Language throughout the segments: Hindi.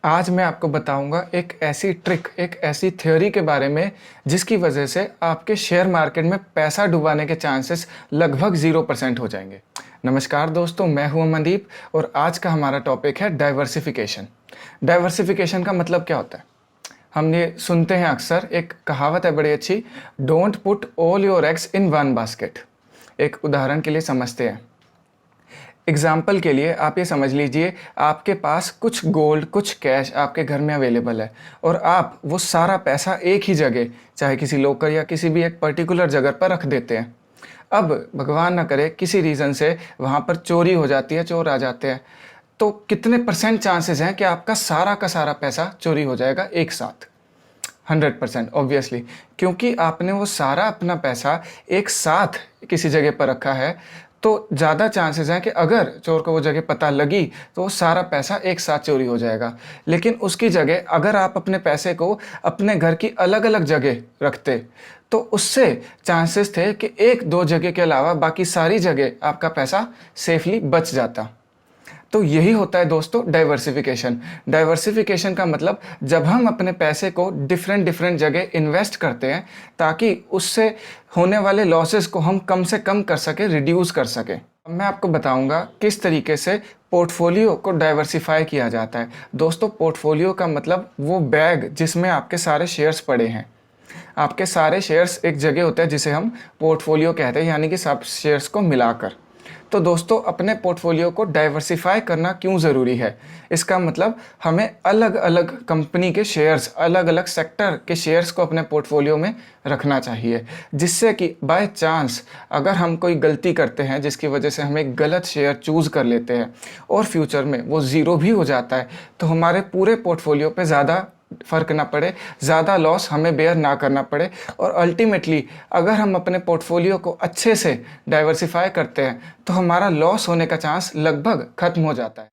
आज मैं आपको बताऊंगा एक ऐसी ट्रिक, एक ऐसी थ्योरी के बारे में जिसकी वजह से आपके शेयर मार्केट में पैसा डुबाने के चांसेस लगभग 0% हो जाएंगे। नमस्कार दोस्तों, मैं हूं अमनदीप और आज का हमारा टॉपिक है डाइवर्सिफिकेशन। डाइवर्सिफिकेशन का मतलब क्या होता है? हम ये सुनते हैं अक्सर, एक कहावत है बड़ी अच्छी, don't put all your eggs in one basket. एक उदाहरण के लिए समझते हैं। एग्जाम्पल के लिए आप ये समझ लीजिए, आपके पास कुछ गोल्ड, कुछ कैश आपके घर में अवेलेबल है और आप वो सारा पैसा एक ही जगह, चाहे किसी लोकर या किसी भी एक पर्टिकुलर जगह पर रख देते हैं। अब भगवान ना करे किसी रीज़न से वहाँ पर चोरी हो जाती है, चोर आ जाते हैं, तो कितने परसेंट चांसेस हैं कि आपका सारा का सारा पैसा चोरी हो जाएगा एक साथ? 100% ऑब्वियसली, क्योंकि आपने वो सारा अपना पैसा एक साथ किसी जगह पर रखा है, तो ज़्यादा चांसेस हैं कि अगर चोर को वो जगह पता लगी तो वो सारा पैसा एक साथ चोरी हो जाएगा। लेकिन उसकी जगह अगर आप अपने पैसे को अपने घर की अलग अलग जगह रखते तो उससे चांसेस थे कि एक दो जगह के अलावा बाकी सारी जगह आपका पैसा सेफली बच जाता। तो यही होता है दोस्तों डाइवर्सिफिकेशन। डाइवर्सिफिकेशन का मतलब जब हम अपने पैसे को डिफरेंट डिफरेंट जगह इन्वेस्ट करते हैं ताकि उससे होने वाले लॉसेस को हम कम से कम कर सके, रिड्यूस कर सके। अब मैं आपको बताऊंगा किस तरीके से पोर्टफोलियो को डाइवर्सिफाई किया जाता है। दोस्तों, पोर्टफोलियो का मतलब वो बैग जिसमें आपके सारे शेयर्स पड़े हैं। आपके सारे शेयर्स एक जगह होते हैं जिसे हम पोर्टफोलियो कहते हैं, यानी कि सब शेयर्स को मिलाकर। तो दोस्तों, अपने पोर्टफोलियो को डाइवर्सिफाई करना क्यों ज़रूरी है? इसका मतलब हमें अलग अलग कंपनी के शेयर्स, अलग अलग सेक्टर के शेयर्स को अपने पोर्टफोलियो में रखना चाहिए, जिससे कि बाय चांस अगर हम कोई गलती करते हैं जिसकी वजह से हम एक गलत शेयर चूज़ कर लेते हैं और फ्यूचर में वो ज़ीरो भी हो जाता है, तो हमारे पूरे पोर्टफोलियो पे ज़्यादा फ़र्क ना पड़े, ज़्यादा लॉस हमें बेयर ना करना पड़े। और अल्टीमेटली अगर हम अपने पोर्टफोलियो को अच्छे से डाइवर्सिफाई करते हैं तो हमारा लॉस होने का चांस लगभग ख़त्म हो जाता है।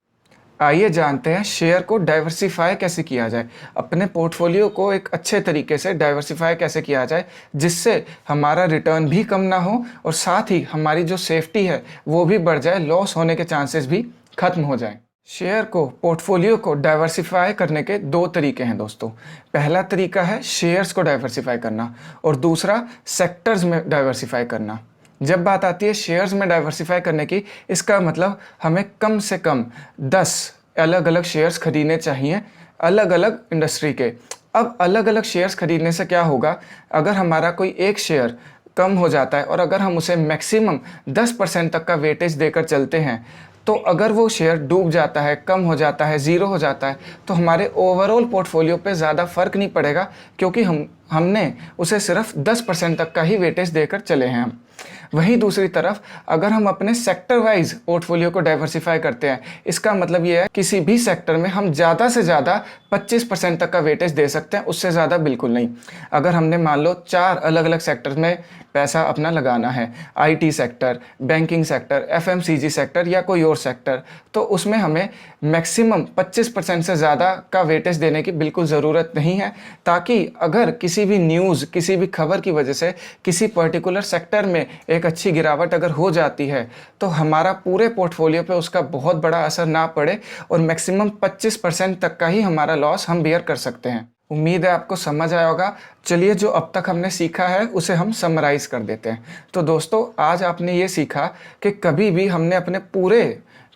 आइए जानते हैं शेयर को डाइवर्सिफाई कैसे किया जाए, अपने पोर्टफोलियो को एक अच्छे तरीके से डाइवर्सिफाई कैसे किया जाए जिससे हमारा रिटर्न भी कम ना हो और साथ ही हमारी जो सेफ्टी है वो भी बढ़ जाए, लॉस होने के चांसेस भी ख़त्म हो जाएं। शेयर को, पोर्टफोलियो को डाइवर्सिफाई करने के दो तरीके हैं दोस्तों। पहला तरीका है शेयर्स को डाइवर्सिफाई करना और दूसरा सेक्टर्स में डाइवर्सिफाई करना। जब बात आती है शेयर्स में डाइवर्सिफाई करने की, इसका मतलब हमें कम से कम 10 अलग अलग शेयर्स खरीदने चाहिए, अलग अलग इंडस्ट्री के। अब अलग अलग शेयर्स खरीदने से क्या होगा, अगर हमारा कोई एक शेयर कम हो जाता है और अगर हम उसे मैक्सिमम 10% तक का वेटेज देकर चलते हैं, तो अगर वो शेयर डूब जाता है, कम हो जाता है, ज़ीरो हो जाता है, तो हमारे ओवरऑल पोर्टफोलियो पे ज़्यादा फ़र्क नहीं पड़ेगा, क्योंकि हमने उसे सिर्फ 10% तक का ही वेटेज देकर चले हैं हम। वहीं दूसरी तरफ अगर हम अपने सेक्टर वाइज पोर्टफोलियो को डाइवर्सिफाई करते हैं, इसका मतलब ये है किसी भी सेक्टर में हम ज़्यादा से ज़्यादा 25% तक का वेटेज दे सकते हैं, उससे ज़्यादा बिल्कुल नहीं। अगर हमने मान लो 4 अलग अलग सेक्टर्स में पैसा अपना लगाना है, IT sector, banking sector, FMCG sector या कोई और सेक्टर, तो उसमें हमें मैक्सिमम 25% से ज़्यादा का वेटेज देने की बिल्कुल ज़रूरत नहीं है, ताकि अगर किसी भी न्यूज़, किसी भी खबर की वजह से किसी पर्टिकुलर सेक्टर में एक अच्छी गिरावट अगर हो जाती है तो हमारा पूरे पोर्टफोलियो पे उसका बहुत बड़ा असर ना पड़े और मैक्सिमम 25% तक का ही हमारा लॉस हम बियर कर सकते हैं। उम्मीद है आपको समझ आया होगा। चलिए, जो अब तक हमने सीखा है उसे हम समराइज़ कर देते हैं। तो दोस्तों, आज आपने ये सीखा कि कभी भी हमने अपने पूरे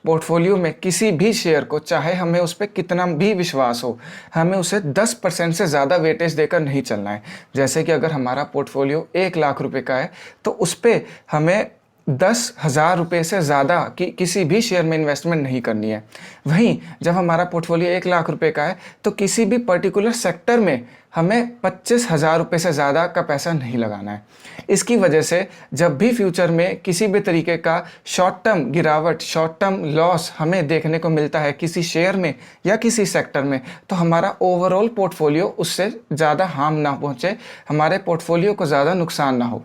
पोर्टफोलियो में किसी भी शेयर को, चाहे हमें उस पर कितना भी विश्वास हो, हमें उसे 10% से ज़्यादा वेटेज देकर नहीं चलना है। जैसे कि अगर हमारा पोर्टफोलियो 1 लाख रुपए का है तो उस पर हमें 10,000 रुपये से ज़्यादा की किसी भी शेयर में इन्वेस्टमेंट नहीं करनी है। वहीं जब हमारा पोर्टफोलियो 1 लाख रुपए का है तो किसी भी पर्टिकुलर सेक्टर में हमें 25,000 रुपये से ज़्यादा का पैसा नहीं लगाना है। इसकी वजह से जब भी फ्यूचर में किसी भी तरीके का शॉर्ट टर्म गिरावट, शॉर्ट टर्म लॉस हमें देखने को मिलता है किसी शेयर में या किसी सेक्टर में, तो हमारा ओवरऑल पोर्टफोलियो उससे ज़्यादा हार्म ना पहुँचे, हमारे पोर्टफोलियो को ज़्यादा नुकसान ना हो।